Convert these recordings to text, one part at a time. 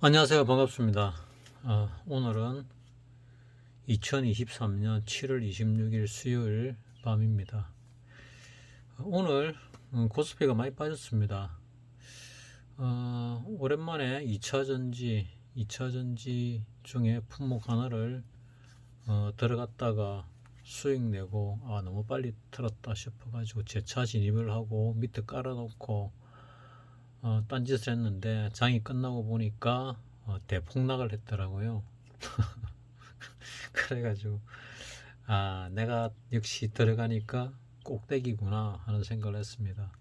안녕하세요. 반갑습니다. 오늘은 2023년 7월 26일 수요일 밤입니다. 오늘 코스피가 많이 빠졌습니다. 오랜만에 2차전지 중에 품목 하나를 들어갔다가 수익 내고 너무 빨리 틀었다 싶어가지고 재차 진입을 하고 밑에 깔아놓고 딴짓을 했는데 장이 끝나고 보니까 대폭락을 했더라고요. 그래가지고 내가 역시 들어가니까 꼭대기구나 하는 생각을 했습니다.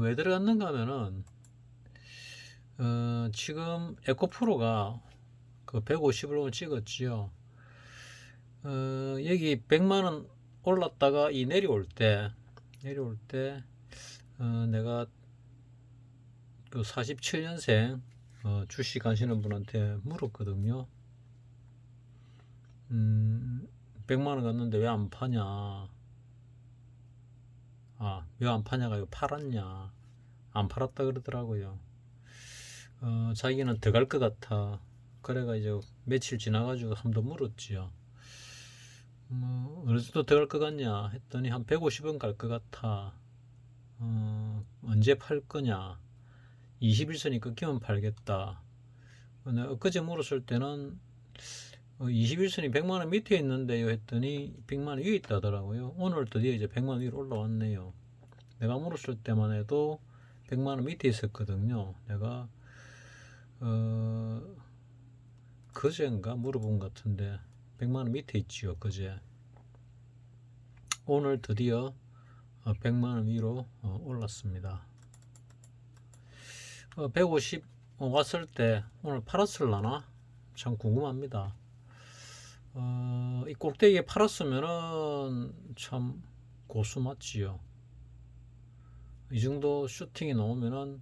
왜 들어갔는가 하면은 지금 에코프로가 그 150을 오늘 찍었지요. 여기 100만원 올랐다가 이 내려올 때 내가 그 47년생 주식 하시는 분한테 물었거든요. 100만원 갔는데 왜 안 파냐? 왜 안 파냐가 이거 팔았냐? 안 팔았다 그러더라고요. 자기는 더 갈 것 같아. 그래가 이제 며칠 지나가지고 한 번 더 물었지요. 어느 정도 더 갈 것 같냐? 했더니 한 150원 갈 것 같아. 언제 팔 거냐? 21선이 끊기면 팔겠다. 내가 엊그제 물었을 때는 21선이 100만원 밑에 있는데요 했더니 100만원 위에 있다 하더라고요. 오늘 드디어 이제 100만원 위로 올라왔네요. 내가 물었을 때만 해도 100만원 밑에 있었거든요. 내가 그제인가 물어본 것 같은데 100만원 밑에 있지요. 그제. 오늘 드디어 100만원 위로 올랐습니다. 150 왔을 때 오늘 팔았을라나? 참 궁금합니다. 이 꼭대기에 팔았으면은 참 고수 맞지요. 이 정도 슈팅이 나오면은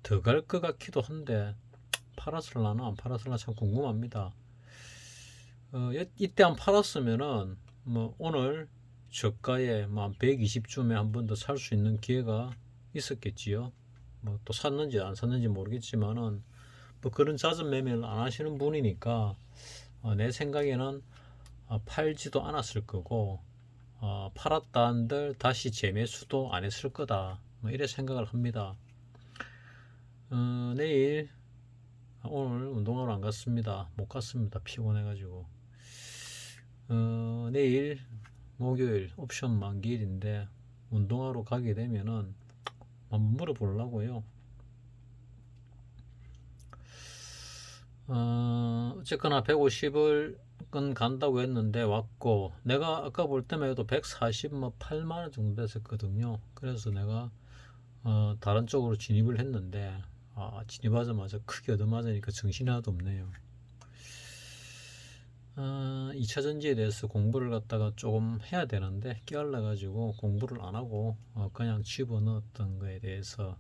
더 갈 것 같기도 한데 팔았을라나 안 팔았을라나 참 궁금합니다. 이때 안 팔았으면은 뭐 오늘 저가에 뭐 120쯤에 한 번 더 살 수 있는 기회가 있었겠지요. 뭐 또 샀는지 안 샀는지 모르겠지만은 뭐 그런 잦은 매매를 안 하시는 분이니까 내 생각에는 팔지도 않았을 거고 팔았다 한들 다시 재매수도 안 했을 거다. 뭐 이래 생각을 합니다. 내일 오늘 운동하러 안 갔습니다. 못 갔습니다. 피곤해가지고. 내일 목요일 옵션 만기일인데 운동하러 가게 되면은 한번 물어보려고요. 어쨌거나 150을 간다고 했는데 왔고, 내가 아까 볼 때만 해도 140, 뭐 8만원 정도 됐었거든요. 그래서 내가 다른 쪽으로 진입을 했는데 진입하자마자 크게 얻어맞으니까 정신이 하나도 없네요. 2차전지에 대해서 공부를 갖다가 조금 해야 되는데 깨알라 가지고 공부를 안 하고 그냥 집어넣었던 거에 대해서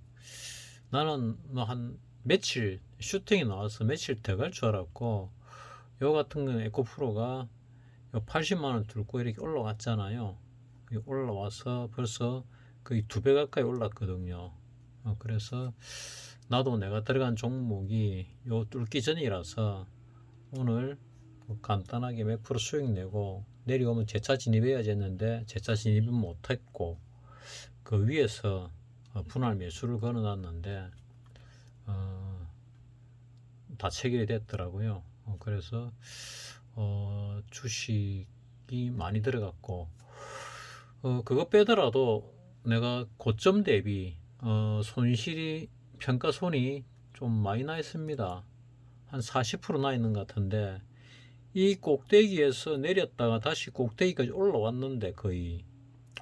나는 뭐 한 며칠 슈팅이 나와서 며칠 더 갈 줄 알았고, 요 같은 경우는 에코프로가 80만원 들고 이렇게 올라왔잖아요. 올라와서 벌써 거의 2배 가까이 올랐거든요. 그래서 나도 내가 들어간 종목이 요 뚫기 전이라서 오늘 간단하게 몇 프로 수익 내고 내려오면 재차 진입해야지 했는데 재차 진입은 못했고, 그 위에서 분할 매수를 걸어놨는데 다 체결이 됐더라고요. 그래서 주식이 많이 들어갔고, 그거 빼더라도 내가 고점 대비 손실이 평가손이 좀 많이 나 있습니다. 한 40%나 있는 것 같은데, 이 꼭대기에서 내렸다가 다시 꼭대기까지 올라왔는데, 거의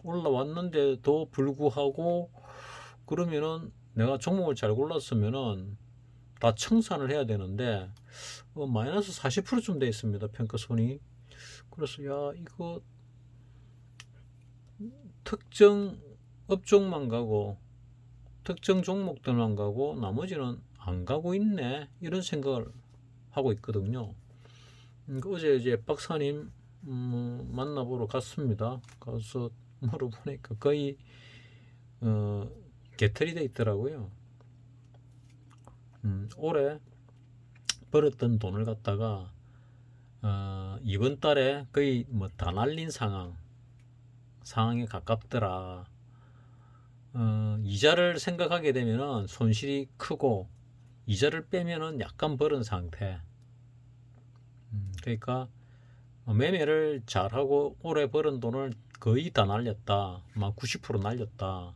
올라왔는데도 불구하고 그러면은 내가 종목을 잘 골랐으면은 다 청산을 해야 되는데 마이너스 40%쯤 돼 있습니다. 평가손이. 그래서 이거 특정 업종만 가고 특정 종목들만 가고 나머지는 안 가고 있네, 이런 생각을 하고 있거든요. 어제 이제 박사님 만나보러 갔습니다. 가서 물어보니까 거의 개털이 돼 있더라고요. 올해 벌었던 돈을 갖다가 이번 달에 거의 뭐 다 날린 상황에 가깝더라. 이자를 생각하게 되면은 손실이 크고 이자를 빼면은 약간 벌은 상태. 그러니까 매매를 잘하고 올해 벌은 돈을 거의 다 날렸다. 막 90% 날렸다.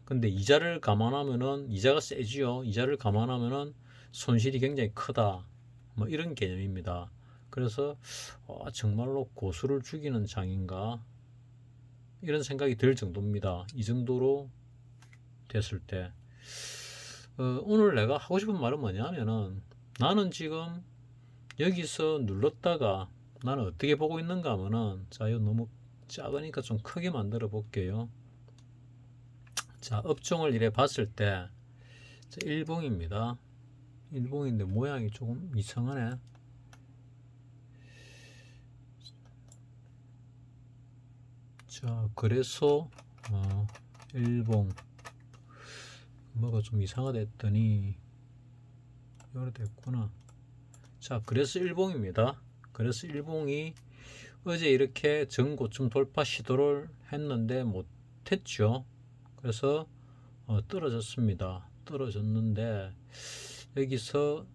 근데 이자를 감안하면은 이자가 세지요. 이자를 감안하면은 손실이 굉장히 크다. 뭐 이런 개념입니다. 그래서 정말로 고수를 죽이는 장인가 이런 생각이 들 정도입니다. 이 정도로 됐을 때 오늘 내가 하고 싶은 말은 뭐냐면은 나는 지금 여기서 눌렀다가 나는 어떻게 보고 있는가 하면은 자 이거 너무 작으니까 좀 크게 만들어 볼게요. 자 업종을 이래 봤을 때 일봉입니다. 일봉인데 모양이 조금 이상하네. 자 그래서 일봉 뭐가 좀 이상하다 했더니 이래 됐구나. 자 그래서 일봉입니다. 그래서 일봉이 어제 이렇게 전고점 돌파 시도를 했는데 못했죠. 그래서 떨어졌습니다. 떨어졌는데 여기서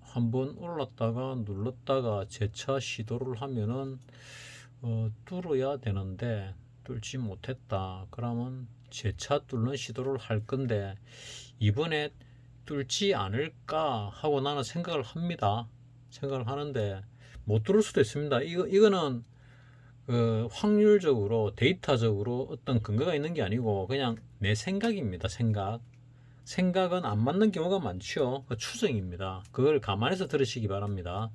한번 올랐다가 눌렀다가 재차 시도를 하면은 뚫어야 되는데 뚫지 못했다. 그러면 재차 뚫는 시도를 할 건데 이번에 뚫지 않을까 하고 나는 생각을 합니다. 생각을 하는데 못 뚫을 수도 있습니다. 이거는 확률적으로 데이터적으로 어떤 근거가 있는 게 아니고 그냥 내 생각입니다. 생각은 안 맞는 경우가 많죠. 추정입니다. 그걸 감안해서 들으시기 바랍니다.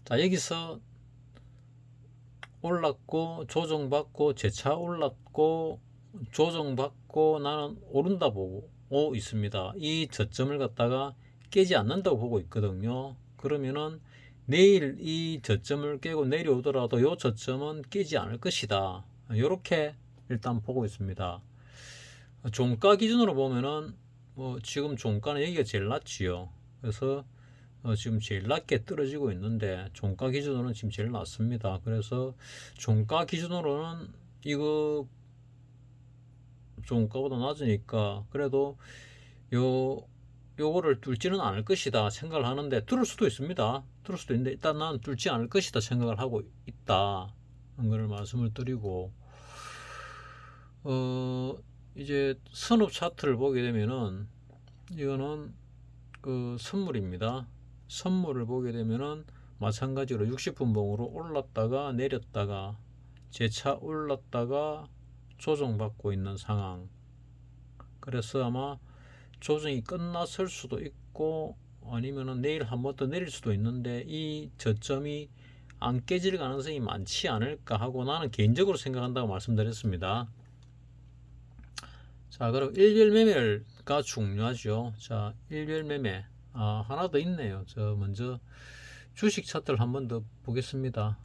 자 여기서 올랐고 조정받고 재차 올랐고 조정받고 나는 오른다 보고 있습니다. 이 저점을 갖다가 깨지 않는다고 보고 있거든요. 그러면은 내일 이 저점을 깨고 내려오더라도 이 저점은 깨지 않을 것이다. 이렇게 일단 보고 있습니다. 종가 기준으로 보면은 지금 종가는 여기가 제일 낮지요. 그래서 지금 제일 낮게 떨어지고 있는데 종가 기준으로는 지금 제일 낮습니다. 그래서 종가 기준으로는 이거 종가보다 낮으니까 그래도 요거를 뚫지는 않을 것이다 생각을 하는데 뚫을 수도 있습니다. 뚫을 수도 있는데 일단 나는 뚫지 않을 것이다 생각을 하고 있다. 그걸 말씀을 드리고 이제 선업 차트를 보게 되면은 이거는 그 선물입니다. 선물을 보게 되면은 마찬가지로 60분봉으로 올랐다가 내렸다가 재차 올랐다가 조정받고 있는 상황. 그래서 아마 조정이 끝났을 수도 있고 아니면은 내일 한 번 더 내릴 수도 있는데 이 저점이 안 깨질 가능성이 많지 않을까 하고 나는 개인적으로 생각한다고 말씀드렸습니다. 자 그럼 일별 매매가 중요하죠. 자 일별 매매 하나 더 있네요. 저 먼저 주식 차트를 한 번 더 보겠습니다.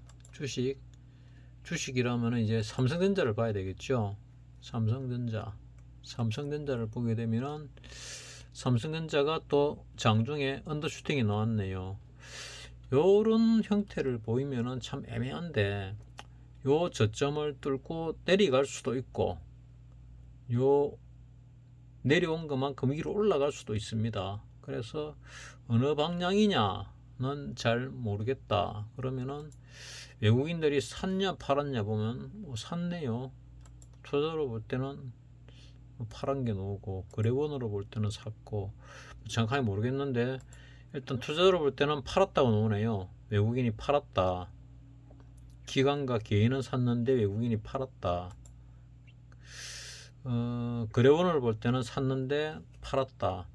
주식이라면 이제 삼성전자를 봐야 되겠죠. 삼성전자를 보게 되면은 삼성전자가 또 장중에 언더슈팅이 나왔네요. 요런 형태를 보이면은 참 애매한데 요 저점을 뚫고 내려갈 수도 있고 요 내려온 것만큼 위로 올라갈 수도 있습니다. 그래서 어느 방향이냐는 잘 모르겠다. 그러면은 외국인들이 샀냐 팔았냐 보면 샀네요. 투자로 볼 때는 파란 게 나오고 거래원으로 볼 때는 샀고 정확하게 모르겠는데 일단 투자로 볼 때는 팔았다고 나오네요. 외국인이 팔았다. 기관과 개인은 샀는데 외국인이 팔았다. 거래원을 볼 때는 샀는데 팔았다.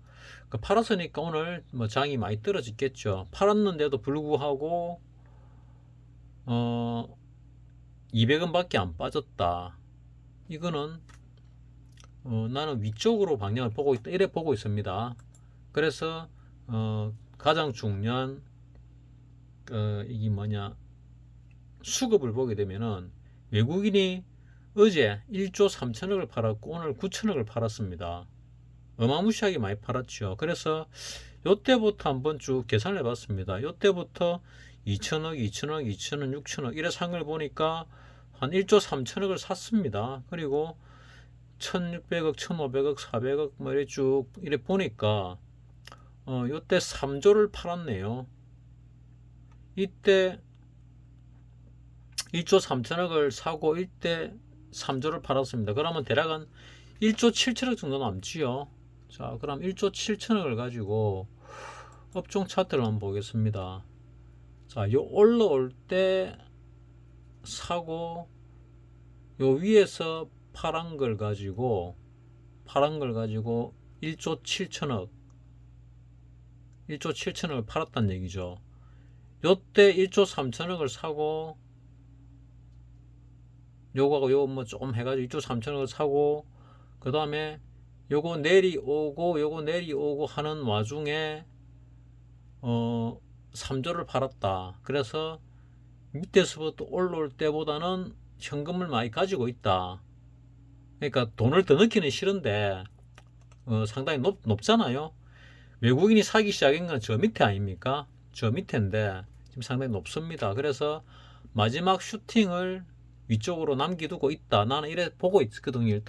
팔았으니까 오늘 장이 많이 떨어졌겠죠. 팔았는데도 불구하고 200원 밖에 안 빠졌다. 이거는 나는 위쪽으로 방향을 보고 있다 이래 보고 있습니다. 그래서 가장 중요한 이게 수급을 보게 되면은 외국인이 어제 1조 3천억을 팔았고 오늘 9천억을 팔았습니다. 어마무시하게 많이 팔았죠. 그래서 요때부터 한번 쭉 계산을 해봤습니다. 요때부터 2천억, 2천억, 2천억, 6천억 이래 산 걸 보니까 한 1조 3천억을 샀습니다. 그리고 1600억, 1500억, 400억 뭐 이래 쭉 이래 보니까 요때 3조를 팔았네요. 이때 1조 3천억을 사고 이때 3조를 팔았습니다. 그러면 대략 한 1조 7천억 정도 남지요. 자, 그럼 1조 7천억을 가지고 업종 차트를 한번 보겠습니다. 자, 요 올라올 때 사고 요 위에서 파란 걸 가지고 1조 7천억 1조 7천억을 팔았단 얘기죠. 요때 1조 3천억을 사고 요거하고 요거 뭐 좀 해가지고 1조 3천억을 사고 그 다음에 요거 내리오고 요거 내리오고 하는 와중에 3조를 팔았다. 그래서 밑에서부터 올라올 때보다는 현금을 많이 가지고 있다. 그러니까 돈을 더 넣기는 싫은데 상당히 높잖아요. 외국인이 사기 시작한 건 저 밑에 아닙니까? 저 밑에인데 지금 상당히 높습니다. 그래서 마지막 슈팅을 위쪽으로 남겨두고 있다. 나는 이래 보고 있거든요.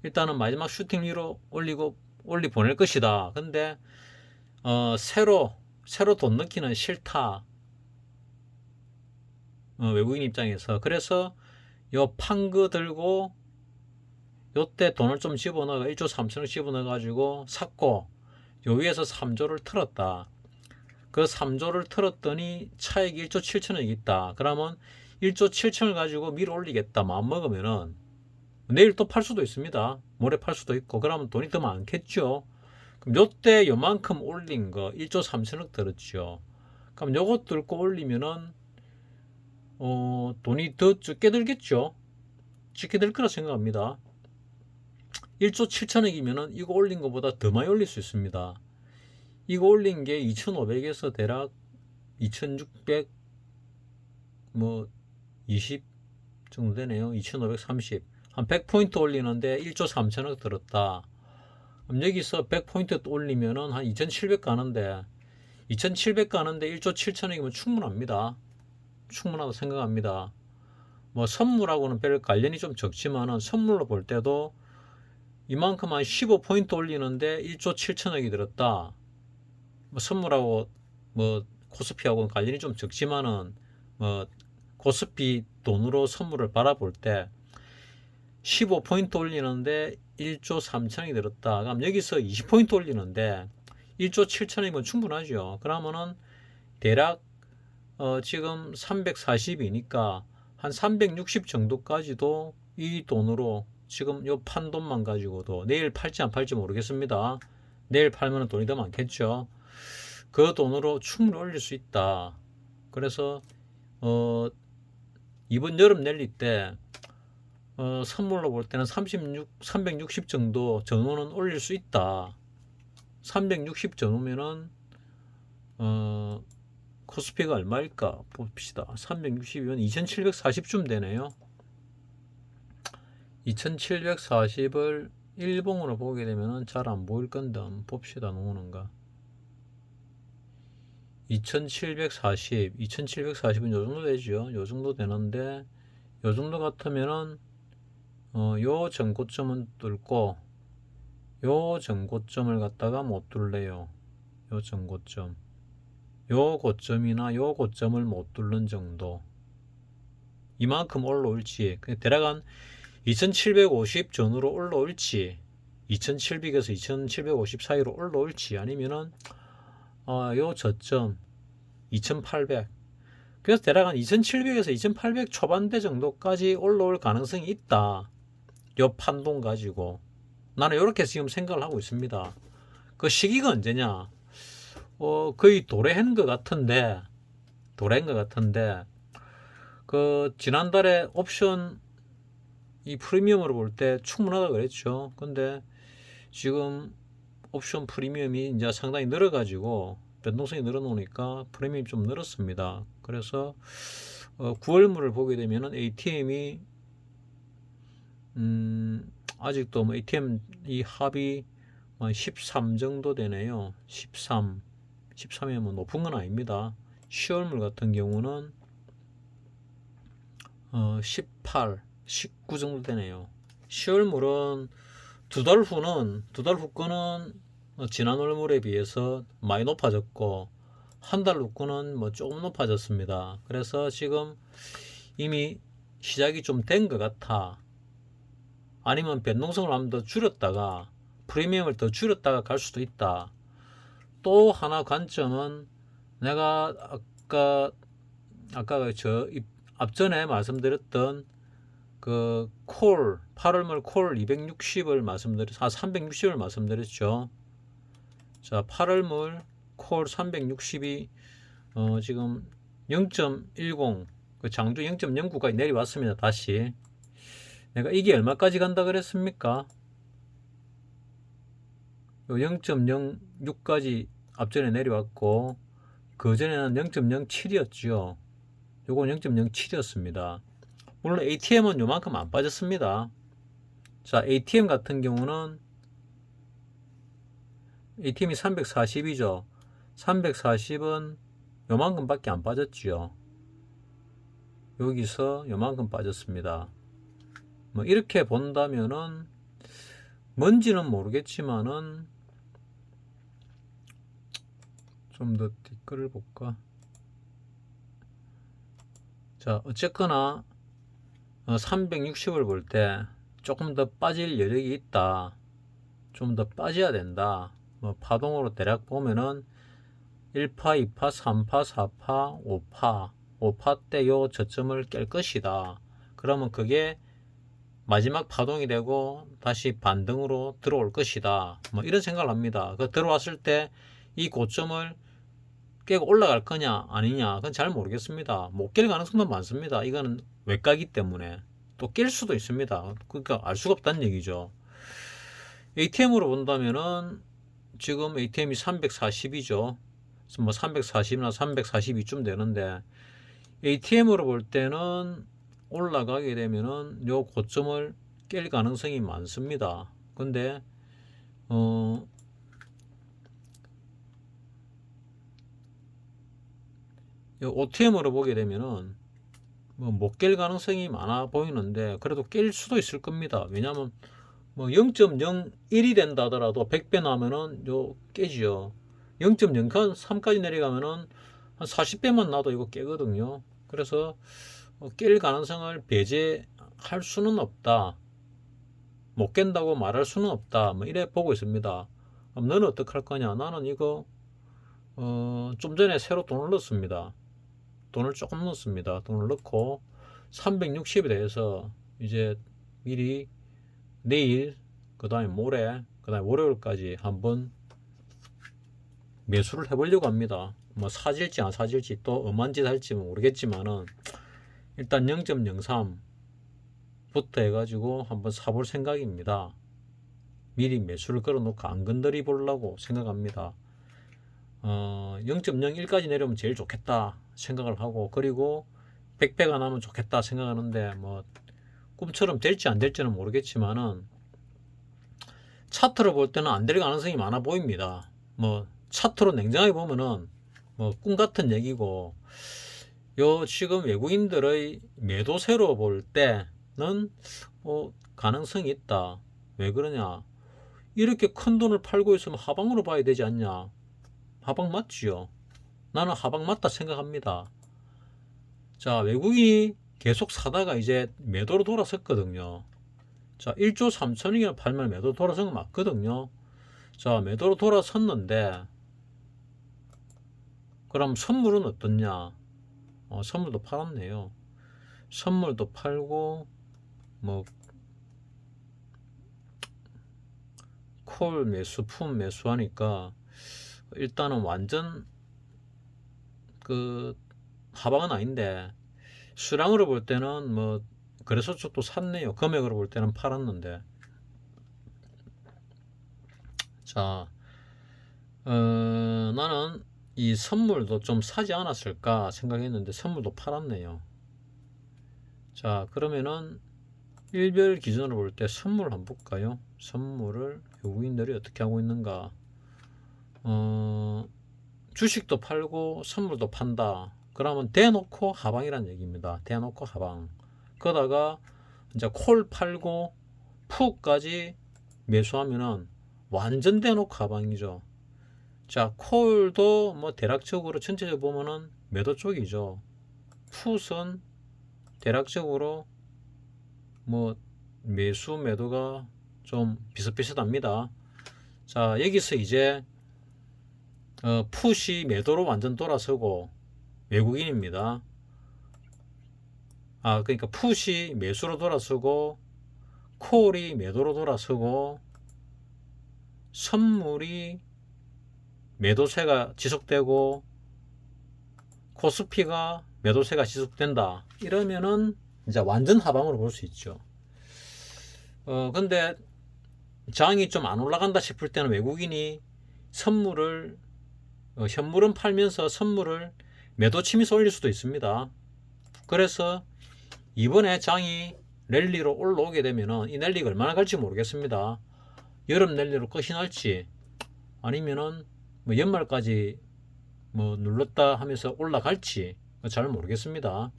일단은 마지막 슈팅 위로 올리 보낼 것이다. 근데 새로 돈 넣기는 싫다. 외국인 입장에서. 그래서 요 판그 들고 요때 돈을 좀 집어넣어 1조 3천억 집어넣어 가지고 샀고 요 위에서 3조를 틀었다. 그 3조를 틀었더니 차익이 1조 7천억이 있다. 그러면 1조 7천을 가지고 밀어 올리겠다 마음 먹으면은 내일 또 팔 수도 있습니다. 모레 팔 수도 있고 그러면 돈이 더 많겠죠. 그럼 요때 요만큼 올린 거 1조 3천억 들었죠. 그럼 요것 들고 올리면은 돈이 더 적게 들겠죠. 적게 들 거라 생각합니다. 1조 7천억이면은 이거 올린 것보다 더 많이 올릴 수 있습니다. 이거 올린 게 2,500에서 대략 2,600 뭐 20 정도 되네요. 2,530. 한 100포인트 올리는데 1조 3천억 들었다. 그럼 여기서 100포인트 올리면은 한 2,700 가는데 2,700 가는데 1조 7천억이면 충분합니다. 충분하다고 생각합니다. 뭐 선물하고는 별 관련이 좀 적지만은 선물로 볼 때도 이만큼 한 15포인트 올리는데 1조 7천억이 들었다. 뭐 선물하고 뭐 코스피하고는 관련이 좀 적지만은 뭐 코스피 돈으로 선물을 바라볼 때 15포인트 올리는데 1조 3천억이 들었다. 그럼 여기서 20포인트 올리는데 1조 7천억이면 충분하죠. 그러면은 대략 지금 340이니까 한 360 정도까지도 이 돈으로 지금 요 판돈만 가지고도 내일 팔지 안 팔지 모르겠습니다. 내일 팔면 돈이 더 많겠죠. 그 돈으로 충분히 올릴 수 있다. 그래서 이번 여름 랠리 때 선물로 볼 때는 360 정도 전후는 올릴 수 있다. 360 전후면은 코스피가 얼마일까 봅시다. 360이면 2740쯤 되네요. 2740을 일봉으로 보게 되면 잘 안 보일 건데 한번 봅시다. 나오는가. 2740은 요 정도 되죠. 요 정도 되는데 요 정도 같으면은 요 전고점은 뚫고 요 전고점을 갖다가 못 뚫래요. 요 전고점 요 고점이나 요 고점을 못 뚫는 정도 이만큼 올라올지 대략 한 2750 전후로 올라올지 2700에서 2750 사이로 올라올지 아니면은 요 저점 2800 그래서 대략 한 2700에서 2800 초반대 정도까지 올라올 가능성이 있다. 요 판돈 가지고 나는 이렇게 지금 생각을 하고 있습니다. 그 시기가 언제냐? 거의 도래한 것 같은데 그 지난달에 옵션 이 프리미엄으로 볼 때 충분하다 그랬죠. 근데 지금 옵션 프리미엄이 이제 상당히 늘어가지고 변동성이 늘어놓으니까 프리미엄이 좀 늘었습니다. 그래서 9월물을 보게 되면은 ATM이 아직도 뭐 ATM 이 합이 13 정도 되네요. 13이면 뭐 높은 건 아닙니다. 10월물 같은 경우는 18, 19 정도 되네요. 10월물은 두 달 후 거는 지난 월물에 비해서 많이 높아졌고, 한 달 후 거는 뭐 조금 높아졌습니다. 그래서 지금 이미 시작이 좀 된 것 같아. 아니면 변동성을 한번 더 줄였다가 프리미엄을 더 줄였다가 갈 수도 있다. 또 하나 관점은 내가 아까 앞전에 말씀드렸던 그 콜 8월물 콜 260을 360을 말씀드렸죠. 자, 8월물 콜 360이 지금 0.10 그 장중 0.09까지 내려왔습니다. 다시 내가 이게 얼마까지 간다 그랬습니까? 0.06까지 앞전에 내려왔고, 그 전에는 0.07이었죠. 요건 0.07이었습니다. 물론 ATM은 요만큼 안 빠졌습니다. 자, ATM 같은 경우는 ATM이 340이죠. 340은 요만큼 밖에 안 빠졌죠. 여기서 요만큼 빠졌습니다. 뭐 이렇게 본다면은 뭔지는 모르겠지만은 좀 더 댓글을 볼까? 자, 어쨌거나 360을 볼 때 조금 더 빠질 여력이 있다. 좀 더 빠져야 된다. 뭐 파동으로 대략 보면은 1파, 2파, 3파, 4파, 5파 때 요 저점을 깰 것이다. 그러면 그게 마지막 파동이 되고 다시 반등으로 들어올 것이다. 뭐 이런 생각을 합니다. 그 들어왔을 때 이 고점을 깨고 올라갈 거냐 아니냐 그건 잘 모르겠습니다. 못 깰 가능성도 많습니다. 이거는 외과기 때문에 또 깰 수도 있습니다. 그러니까 알 수가 없다는 얘기죠. ATM으로 본다면은 지금 ATM이 340이죠. 뭐 340이나 342쯤 되는데 ATM으로 볼 때는 올라가게 되면은 요 고점을 깰 가능성이 많습니다. 근데 OTM으로 보게 되면은 뭐 못 깰 가능성이 많아 보이는데 그래도 깰 수도 있을 겁니다. 왜냐하면 뭐 0.01이 된다 하더라도 100배 나면은 요 깨지요. 0.03까지 내려가면은 한 40배만 나도 이거 깨거든요. 그래서 깰 가능성을 배제할 수는 없다. 못 깬다고 말할 수는 없다. 뭐 이래 보고 있습니다. 그럼 너는 어떻게 할 거냐? 나는 이거 좀 전에 새로 돈을 넣었습니다. 돈을 조금 넣었습니다. 돈을 넣고 360에 대해서 이제 미리 내일 그 다음에 모레 그 다음에 월요일까지 한번 매수를 해보려고 합니다. 뭐 사질지 안 사질지 또 엄한 짓 할지 모르겠지만은 일단 0.03부터 해가지고 한번 사볼 생각입니다. 미리 매수를 걸어놓고 안 건드리 보려고 생각합니다. 0.01까지 내려오면 제일 좋겠다 생각을 하고, 그리고 100배가 나면 좋겠다 생각하는데 뭐 꿈처럼 될지 안 될지는 모르겠지만은 차트로 볼 때는 안 될 가능성이 많아 보입니다. 뭐 차트로 냉정하게 보면은 뭐 꿈 같은 얘기고, 요 지금 외국인들의 매도세로 볼 때는 가능성이 있다. 왜 그러냐? 이렇게 큰 돈을 팔고 있으면 하방으로 봐야 되지 않냐? 하방 맞지요? 나는 하방 맞다 생각합니다. 자, 외국인이 계속 사다가 이제 매도로 돌아섰거든요. 자, 1조 3천억이나 팔면 매도 돌아선 거 맞거든요. 자, 매도로 돌아섰는데 그럼 선물은 어떻냐? 선물도 팔았네요. 선물도 팔고 뭐 콜 매수, 품 매수하니까 일단은 완전 그 하방은 아닌데 수량으로 볼 때는 뭐 그래서 또 샀네요. 금액으로 볼 때는 팔았는데. 자, 나는 이 선물도 좀 사지 않았을까 생각했는데 선물도 팔았네요. 자, 그러면은 일별 기준으로 볼 때 선물 한번 볼까요? 선물을 외국인들이 어떻게 하고 있는가. 주식도 팔고 선물도 판다. 그러면 대놓고 하방이란 얘기입니다. 대놓고 하방. 그러다가 이제 콜 팔고 푸까지 매수하면은 완전 대놓고 하방이죠. 자, 콜도 뭐 대략적으로 전체적으로 보면은 매도 쪽이죠. 풋은 대략적으로 뭐 매수 매도가 좀 비슷비슷합니다. 자, 여기서 이제 풋이 매도로 완전 돌아서고 외국인입니다. 그러니까 풋이 매수로 돌아서고 콜이 매도로 돌아서고 선물이 매도세가 지속되고 코스피가 매도세가 지속된다. 이러면은 이제 완전 하방으로 볼 수 있죠. 근데 장이 좀 안 올라간다 싶을 때는 외국인이 선물을 현물은 팔면서 선물을 매도 침입해서 올릴 수도 있습니다. 그래서 이번에 장이 랠리로 올라오게 되면은 이 랠리가 얼마나 갈지 모르겠습니다. 여름 랠리로 끝이 날지 아니면은 뭐 연말까지 뭐 눌렀다 하면서 올라갈지 잘 모르겠습니다.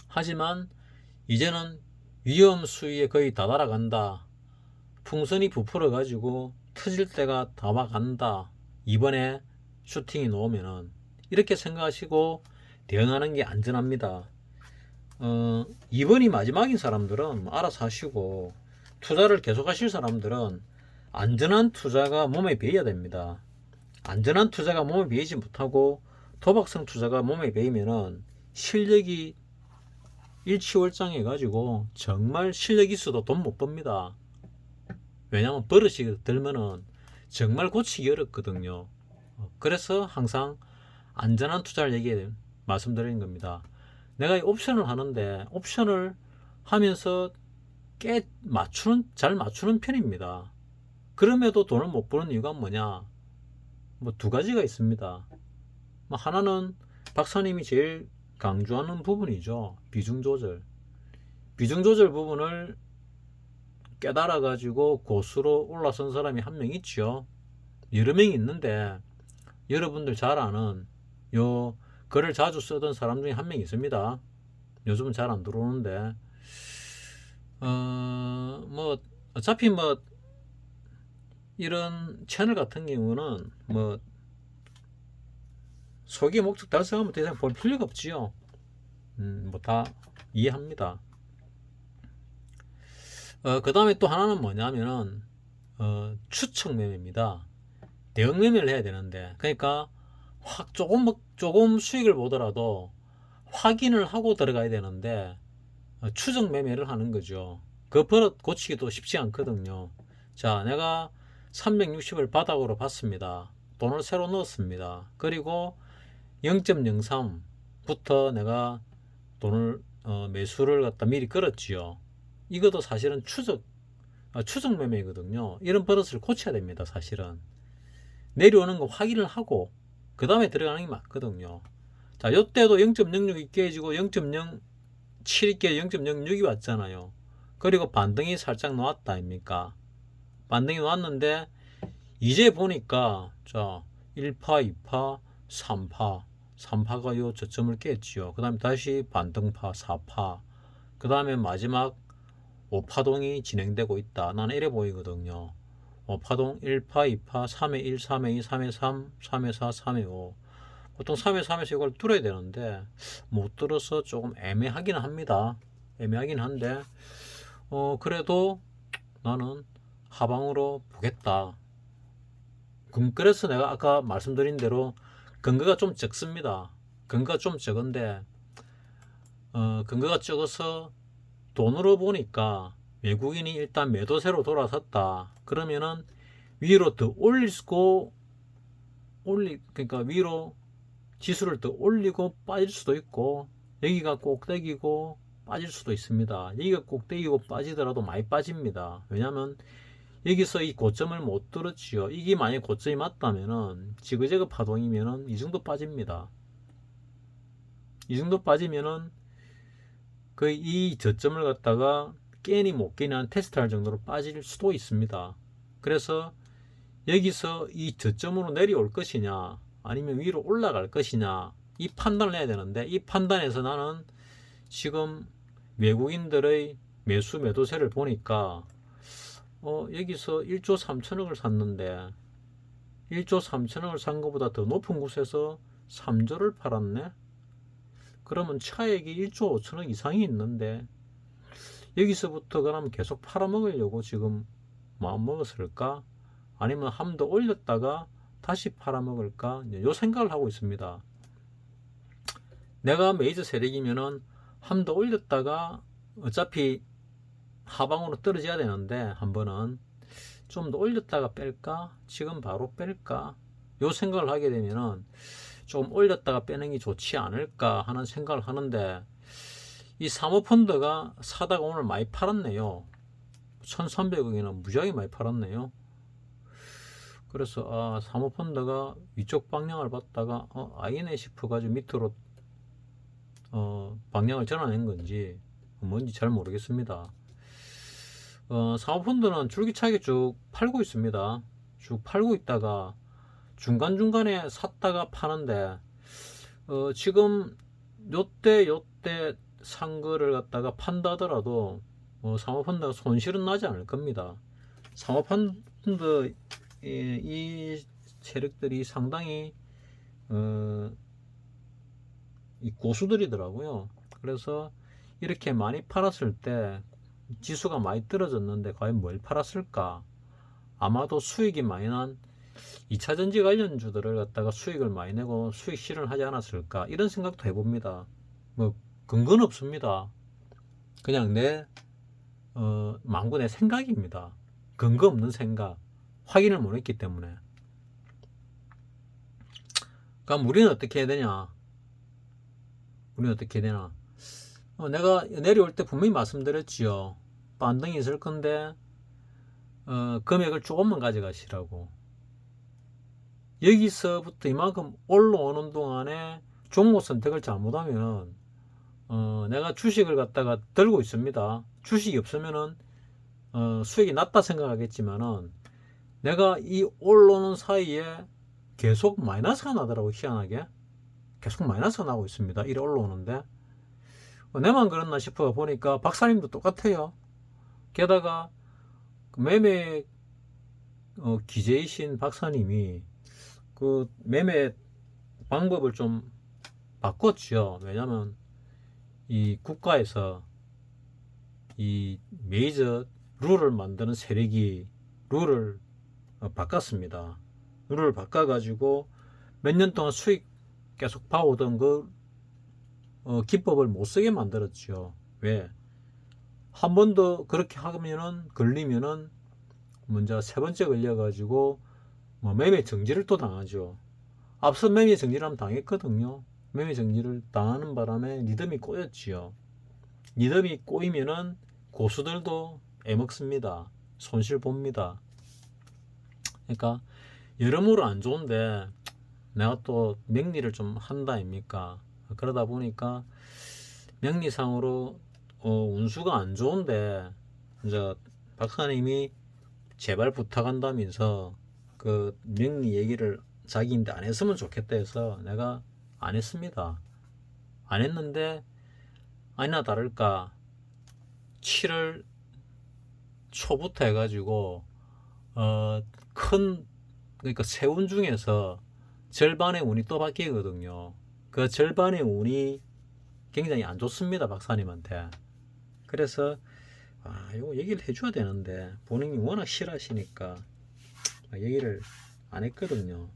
하지만 이제는 위험 수위에 거의 다다라간다. 풍선이 부풀어 가지고 터질 때가 다 와간다. 이번에 슈팅이 나오면은 이렇게 생각하시고 대응하는 게 안전합니다. 이번이 마지막인 사람들은 뭐 알아서 하시고 투자를 계속 하실 사람들은 안전한 투자가 몸에 배어야 됩니다. 안전한 투자가 몸에 배이지 못하고 도박성 투자가 몸에 배이면은 실력이 일치월장해 가지고 정말 실력 있어도 돈 못 법니다. 왜냐면 버릇이 들면은 정말 고치기 어렵거든요. 그래서 항상 안전한 투자를 말씀드리는 겁니다. 내가 이 옵션을 하는데 옵션을 하면서 꽤 잘 맞추는 편입니다. 그럼에도 돈을 못 버는 이유가 뭐냐? 뭐 두 가지가 있습니다. 하나는 박사님이 제일 강조하는 부분이죠. 비중 조절. 비중 조절 부분을 깨달아 가지고 고수로 올라선 사람이 한 명 있죠. 여러 명이 있는데 여러분들 잘 아는 요 글을 자주 쓰던 사람 중에 한 명 있습니다. 요즘은 잘 안 들어오는데 뭐 어차피 뭐 이런 채널 같은 경우는 뭐 소개 목적 달성하면 더 이상 볼 필요가 없지요. 뭐 다 이해합니다. 그 다음에 또 하나는 뭐냐면은 추측 매매입니다. 대응 매매를 해야 되는데 그러니까 조금 수익을 보더라도 확인을 하고 들어가야 되는데 추정 매매를 하는 거죠. 그 버릇 고치기도 쉽지 않거든요. 자, 내가 360을 바닥으로 봤습니다. 돈을 새로 넣었습니다. 그리고 0.03부터 내가 돈을 매수를 갖다 미리 끌었지요. 이것도 사실은 추정 매매거든요. 이런 버릇을 고쳐야 됩니다. 사실은 내려오는 거 확인을 하고 그 다음에 들어가는 게 맞거든요. 자, 요때도 0.06이 깨지고 0.07이 깨 0.06이 왔잖아요. 그리고 반등이 살짝 나왔다 아닙니까? 반등이 나왔는데 이제 보니까 자 1파, 2파, 3파 3파가 요 저점을 깼지요. 그 다음에 다시 반등파 4파 그 다음에 마지막 5파동이 진행되고 있다. 나는 이래 보이거든요. 5파동 1파, 2파, 3회 1, 3회 2, 3회 3, 3회 4, 3회 5 보통 3회 3에서 이걸 뚫어야 되는데 못 뚫어서 조금 애매하긴 합니다. 애매하긴 한데 그래도 나는 하방으로 보겠다. 그래서 내가 아까 말씀드린 대로 근거가 좀 적습니다. 근거가 좀 적은데 근거가 적어서 돈으로 보니까 외국인이 일단 매도세로 돌아섰다. 그러면은 위로 더 그러니까 위로 지수를 더 올리고 빠질 수도 있고 여기가 꼭대기고 빠질 수도 있습니다. 여기가 꼭대기고 빠지더라도 많이 빠집니다. 왜냐하면 여기서 이 고점을 못 뚫었지요. 이게 만약 고점이 맞다면은 지그재그 파동이면은 이 정도 빠집니다. 이 정도 빠지면은 거의 이 저점을 갖다가 깨니 못 깨니 한 테스트할 정도로 빠질 수도 있습니다. 그래서 여기서 이 저점으로 내려올 것이냐 아니면 위로 올라갈 것이냐 이 판단을 해야 되는데, 이 판단에서 나는 지금 외국인들의 매수 매도세를 보니까 여기서 1조 3천억을 샀는데 1조 3천억을 산 것보다 더 높은 곳에서 3조를 팔았네. 그러면 차액이 1조 5천억 이상이 있는데 여기서부터 그럼 계속 팔아먹으려고 지금 마음 먹었을까? 아니면 한 번 더 올렸다가 다시 팔아먹을까? 요 생각을 하고 있습니다. 내가 메이저 세력이면은 한 번 더 올렸다가 어차피 하방으로 떨어져야 되는데 한 번은 좀 더 올렸다가 뺄까? 지금 바로 뺄까? 요 생각을 하게 되면은 좀 올렸다가 빼는 게 좋지 않을까 하는 생각을 하는데, 이 사모펀드가 사다가 오늘 많이 팔았네요. 1300억이나 무지하게 많이 팔았네요. 그래서 사모펀드가 위쪽 방향을 봤다가 INA 싶어가지고 밑으로 방향을 전환한 건지 뭔지 잘 모르겠습니다. 사모펀드는 줄기차게 쭉 팔고 있습니다. 쭉 팔고 있다가 중간중간에 샀다가 파는데 지금 요때 산 거를 갖다가 판다 하더라도 사모펀드가 손실은 나지 않을 겁니다. 사모펀드 이 세력들이 상당히 이 고수들이더라고요. 그래서 이렇게 많이 팔았을 때 지수가 많이 떨어졌는데 과연 뭘 팔았을까? 아마도 수익이 많이 난 2차전지 관련주들을 갖다가 수익을 많이 내고 수익 실현을 하지 않았을까? 이런 생각도 해봅니다. 뭐 근거는 없습니다. 그냥 내 망군의 생각입니다. 근거 없는 생각, 확인을 못했기 때문에. 그럼 우리는 어떻게 해야 되냐? 내가 내려올 때 분명히 말씀드렸지요. 반등이 있을 건데 금액을 조금만 가져가시라고. 여기서부터 이만큼 올라오는 동안에 종목 선택을 잘못하면 내가 주식을 갖다가 들고 있습니다. 주식이 없으면은 수익이 낮다 생각하겠지만은 내가 이 올라오는 사이에 계속 마이너스가 나더라고. 희한하게 계속 마이너스가 나고 있습니다. 이래 올라오는데 내만 그렇나 싶어 보니까 박사님도 똑같아요. 게다가 매매 기재이신 박사님이 그 매매 방법을 좀 바꿨죠. 왜냐면 이 국가에서 이 메이저 룰을 만드는 세력이 룰을 바꿨습니다. 룰을 바꿔가지고 몇 년 동안 수익 계속 봐오던 그 기법을 못 쓰게 만들었죠. 왜? 한 번 더 그렇게 하면은 걸리면은 먼저 세 번째 걸려가지고 매매 정지를 또 당하죠. 앞서 매매 정지를 한번 당했거든요. 매매 정지를 당하는 바람에 리듬이 꼬였지요. 리듬이 꼬이면은 고수들도 애먹습니다. 손실 봅니다. 그러니까 여러모로 안 좋은데 내가 또 명리를 좀 한다 아닙니까? 그러다 보니까 명리상으로 운수가 안 좋은데 이제 박사님이 제발 부탁한다면서 그 명리 얘기를 자기인데 안 했으면 좋겠다 해서 내가 안 했습니다. 안 했는데 아니나 다를까 7월 초부터 해가지고 그러니까 세운 중에서 절반의 운이 또 바뀌거든요. 그 절반의 운이 굉장히 안 좋습니다. 박사님한테. 그래서 이거 얘기를 해줘야 되는데 본인이 워낙 싫어하시니까 얘기를 안 했거든요.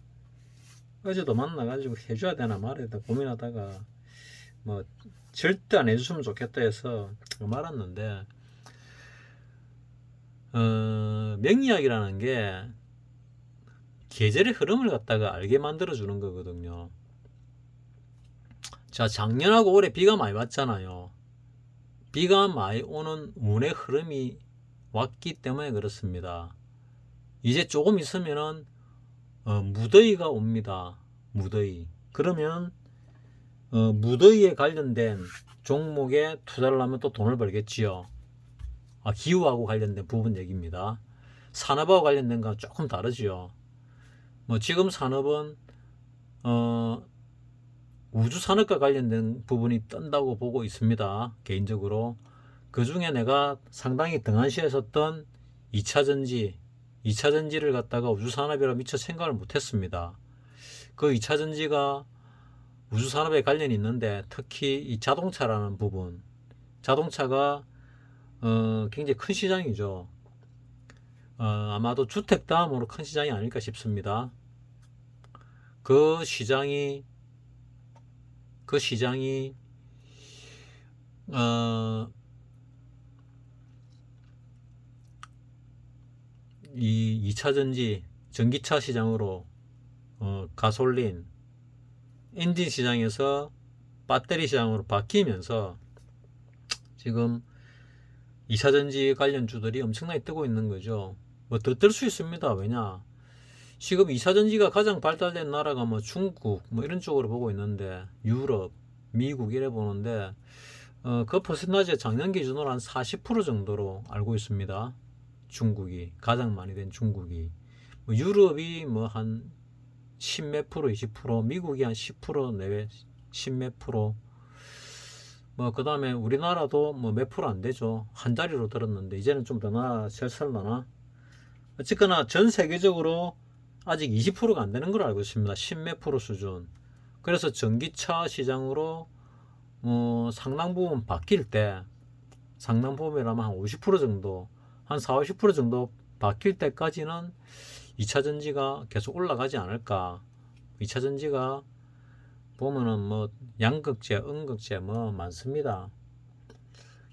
어제도 만나가지고 해줘야 되나 말아야 되나 고민하다가 뭐 절대 안 해줬으면 좋겠다 해서 말았는데 명리학이라는 게 계절의 흐름을 갖다가 알게 만들어 주는 거거든요. 자, 작년하고 올해 비가 많이 왔잖아요. 비가 많이 오는 운의 흐름이 왔기 때문에 그렇습니다. 이제 조금 있으면은 무더위가 옵니다. 무더위. 그러면 무더위에 관련된 종목에 투자를 하면 또 돈을 벌겠지요. 기후하고 관련된 부분 얘기입니다. 산업하고 관련된 건 조금 다르죠. 뭐 지금 산업은 우주 산업과 관련된 부분이 뜬다고 보고 있습니다. 개인적으로. 그 중에 내가 상당히 등한시했었던 2차 전지를 갖다가 우주 산업이라 미처 생각을 못했습니다. 그 2차 전지가 우주 산업에 관련이 있는데 특히 이 자동차라는 부분, 자동차가 굉장히 큰 시장이죠. 아마도 주택 다음으로 큰 시장이 아닐까 싶습니다. 그 시장이 이 2차 전지 전기차 시장으로 가솔린 엔진 시장에서 배터리 시장으로 바뀌면서 지금 2차 전지 관련주들이 엄청나게 뜨고 있는 거죠. 뭐 더 뜰 수 있습니다. 왜냐? 지금 2차 전지가 가장 발달된 나라가 뭐 중국 뭐 이런 쪽으로 보고 있는데 유럽, 미국 이래 보는데 그 퍼센타지가 작년 기준으로 한 40% 정도로 알고 있습니다. 중국이 가장 많이 된 중국이 뭐 유럽이 뭐 한 10몇 프로 20% 미국이 한 10% 내외 10몇 프로 뭐 그 다음에 우리나라도 뭐 몇 프로 안 되죠. 한 자리로 들었는데 이제는 좀 더 살살나나 어쨌거나 전 세계적으로 아직 20%가 안 되는 걸로 알고 있습니다. 10몇 프로 수준. 그래서 전기차 시장으로 상당 부분 바뀔 때 상당 부분이라면 한 50% 정도 한 40, 50% 정도 바뀔 때까지는 2차 전지가 계속 올라가지 않을까. 2차 전지가 보면은 뭐 양극재, 음극재 뭐 많습니다.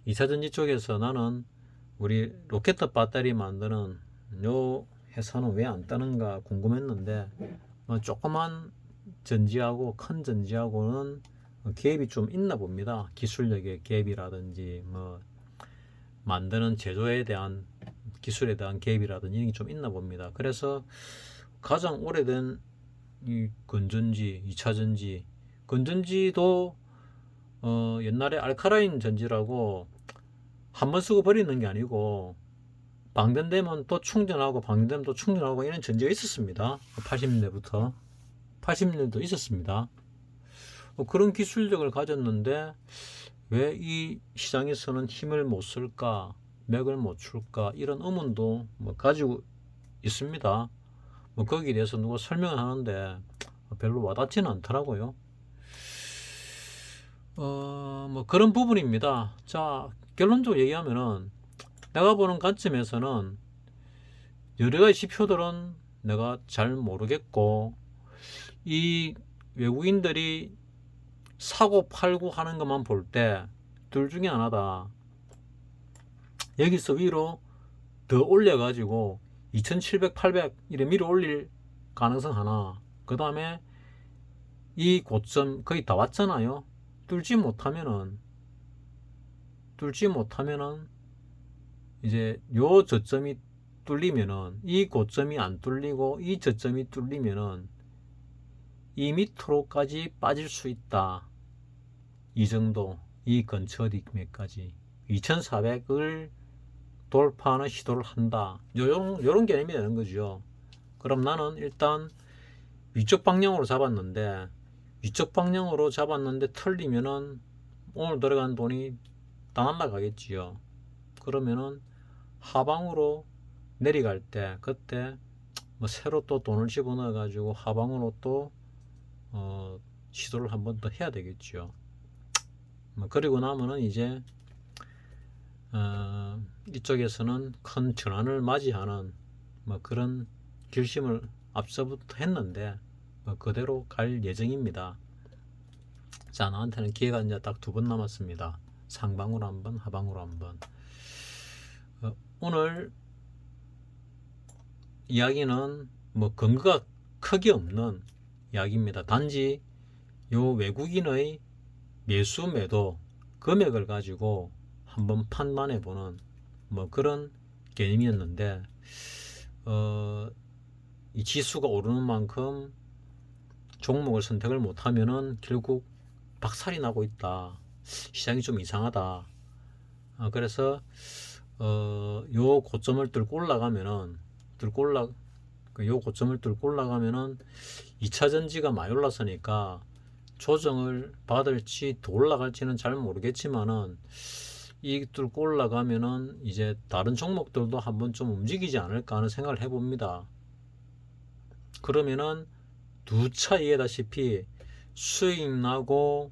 2차 전지 쪽에서 나는 우리 로켓 배터리 만드는 요 회사는 왜 안 따는가 궁금했는데 뭐 조그만 전지하고 큰 전지하고는 갭이 좀 있나 봅니다. 기술력의 갭이라든지 뭐 만드는 제조에 대한 기술에 대한 갭이라든지 이런 게 좀 있나 봅니다. 그래서 가장 오래된 이 건전지, 2차 전지, 건전지도 옛날에 알카라인 전지라고 한 번 쓰고 버리는 게 아니고 방전되면 또 충전하고 방전되면 또 충전하고 이런 전지가 있었습니다. 80년대부터 80년대도 있었습니다. 그런 기술력을 가졌는데 왜 이 시장에서는 힘을 못 쓸까, 맥을 못 출까 이런 의문도 뭐 가지고 있습니다. 뭐 거기에 대해서 누가 설명을 하는데 별로 와닿지는 않더라고요. 뭐 그런 부분입니다. 자, 결론적으로 얘기하면은 내가 보는 관점에서는 여러 가지 지표들은 내가 잘 모르겠고 이 외국인들이 사고 팔고 하는 것만 볼 때 둘 중에 하나다. 여기서 위로 더 올려가지고 2700, 800 이래 밀어 올릴 가능성 하나. 그 다음에 이 고점 거의 다 왔잖아요. 뚫지 못하면은 이제 요 저점이 뚫리면은 이 고점이 안 뚫리고 이 저점이 뚫리면은 이 밑으로까지 빠질 수 있다. 이 정도, 이 근처 디맥까지 2400을 돌파하는 시도를 한다. 요런 개념이 되는 거죠. 그럼 나는 일단 위쪽 방향으로 잡았는데 털리면은 오늘 들어간 돈이 다 날라가겠지요. 그러면은 하방으로 내려갈 때 그때 뭐 새로 또 돈을 집어넣어 가지고 하방으로 또 시도를 한 번 더 해야 되겠죠. 그리고 나면은 이제 이쪽에서는 큰 전환을 맞이하는 뭐 그런 결심을 앞서부터 했는데 그대로 갈 예정입니다. 자, 나한테는 기회가 이제 딱 2번 남았습니다. 상방으로 한번, 하방으로 한번. 오늘 이야기는 뭐 근거가 크게 없는 이야기입니다. 단지 요 외국인의 매수 매도 금액을 가지고 한번 판단해 보는 뭐 그런 개념이었는데 이 지수가 오르는 만큼 종목을 선택을 못하면은 결국 박살이 나고 있다. 시장이 좀 이상하다. 그래서 요 고점을 뚫고 올라가면은 요 고점을 뚫고 올라가면은 2차 전지가 많이 올랐으니까 조정을 받을지 더 올라갈지는 잘 모르겠지만은 이 뚫고 올라가면은 이제 다른 종목들도 한번 좀 움직이지 않을까 하는 생각을 해봅니다. 그러면은 두 차 이해다시피 수익 나고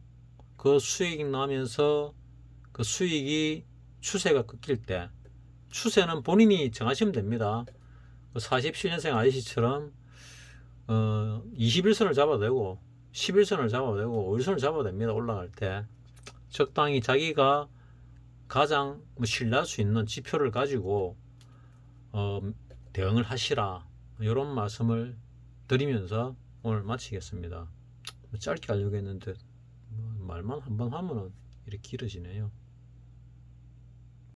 그 수익 나면서 그 수익이 추세가 꺾일 때, 추세는 본인이 정하시면 됩니다. 47년생 아저씨처럼 21선을 잡아도 되고 11선을 잡아도 되고 5일선을 잡아도 됩니다. 올라갈 때 적당히 자기가 가장 신뢰할 수 있는 지표를 가지고 대응을 하시라, 이런 말씀을 드리면서 오늘 마치겠습니다. 짧게 하려고 했는데 말만 한번 하면은 이렇게 길어지네요.